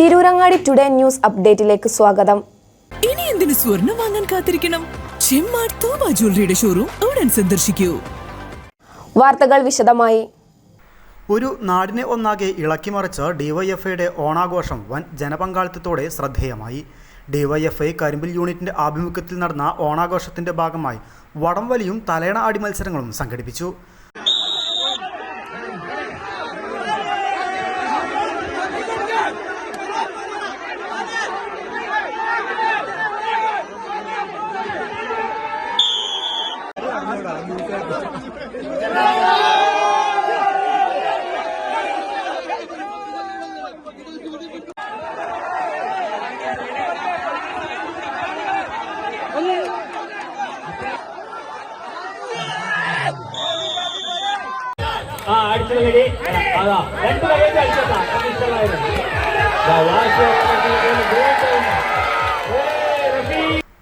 Tirurangadi today news അപ്ഡേറ്റിലേക്ക് സ്വാഗതം. ഇനി എന്തിനു സ്വർണം വാങ്ങാൻ കാത്തിരിക്കണം? ചെമ്മാട് തോമ ജ്വല്ലറിയുടെ ഷോറൂം ഉടൻ സന്ദർശിക്കൂ. വാർത്തകൾ വിശദമായി. ഒരു നാടിനെ ഒന്നാകെ ഇളക്കിമറിച്ച് ഡിവൈഎഫ്ഐയുടെ ഓണാഘോഷം വൻ ജനപങ്കാളിത്തത്തോടെ ശ്രദ്ധേയമായി. ഡിവൈഎഫ്ഐ കരിമ്പിൽ യൂണിറ്റിന്റെ ആഭിമുഖ്യത്തിൽ നടന്ന ഓണാഘോഷത്തിന്റെ ഭാഗമായി വടംവലിയും തലയണ ആടി മത്സരങ്ങളും സംഘടിപ്പിച്ചു.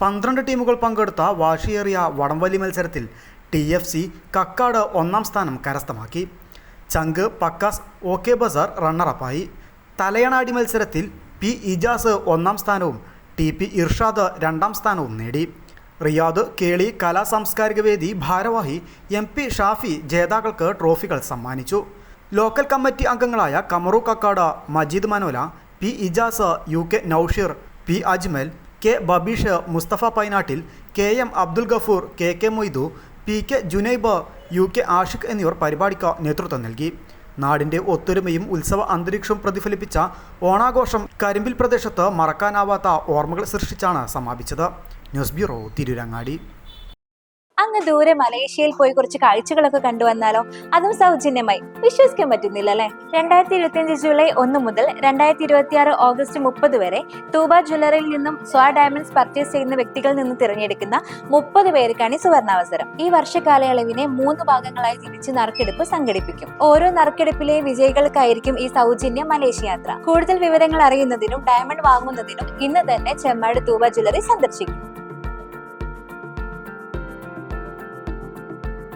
പന്ത്രണ്ട് ടീമുകൾ പങ്കെടുത്ത വാശിയേറിയ വടംവലി മത്സരത്തിൽ TFC കക്കാട് ഒന്നാം സ്ഥാനം കരസ്ഥമാക്കി. ചങ്ക് പക്കാസ് OK ബസാർ റണ്ണറപ്പായി. തലയണാടി മത്സരത്തിൽ P ഇജാസ് ഒന്നാം സ്ഥാനവും TP ഇർഷാദ് രണ്ടാം സ്ഥാനവും നേടി. റിയാദ് കേളി കലാ സാംസ്കാരിക വേദി ഭാരവാഹി MP ഷാഫി ജേതാക്കൾക്ക് ട്രോഫികൾ സമ്മാനിച്ചു. ലോക്കൽ കമ്മിറ്റി അംഗങ്ങളായ കമറു Kakkad, Majeed മനോല, P Ijaz, UK Nousheer, P Ajmal, K Babeesh, Mustafa Painattil, KM Abdul Gafoor, KK Moidu, PK ജുനൈബ്, UK Ashiq എന്നിവർ പരിപാടിക്ക് നേതൃത്വം നൽകി. നാടിൻ്റെ ഒത്തൊരുമയും ഉത്സവ അന്തരീക്ഷവും പ്രതിഫലിപ്പിച്ച ഓണാഘോഷം കരിമ്പിൽ പ്രദേശത്ത് മറക്കാനാവാത്ത ഓർമ്മകൾ സൃഷ്ടിച്ചാണ് സമാപിച്ചത്. News bureau, Tirurangadi. അങ്ങ് ദൂരെ മലേഷ്യയിൽ പോയി കുറച്ച് കാഴ്ചകളൊക്കെ കണ്ടുവന്നാലോ? അതും സൗജന്യമായി. വിശ്വസിക്കാൻ പറ്റുന്നില്ല അല്ലേ? 2025 ജൂലൈ 1 മുതൽ 2026 ഓഗസ്റ്റ് 30 വരെ തൂബ ജ്വല്ലറിയിൽ നിന്നും സ്വാ ഡയമണ്ട്സ് പർച്ചേസ് ചെയ്യുന്ന വ്യക്തികളിൽ നിന്ന് തിരഞ്ഞെടുക്കുന്ന 30 പേർക്കാണ് ഈ സുവർണാവസരം. ഈ വർഷകാലയളവിനെ 3 ഭാഗങ്ങളായി തിരിച്ച് നറുക്കെടുപ്പ് സംഘടിപ്പിക്കും. ഓരോ നറുക്കെടുപ്പിലെ വിജയികൾക്കായിരിക്കും ഈ സൗജന്യ മലേഷ്യ യാത്ര. കൂടുതൽ വിവരങ്ങൾ അറിയുന്നതിനും ഡയമണ്ട് വാങ്ങുന്നതിനും ഇന്ന് തന്നെ ചെമ്മാട് തൂബ ജ്വല്ലറി സന്ദർശിക്കും.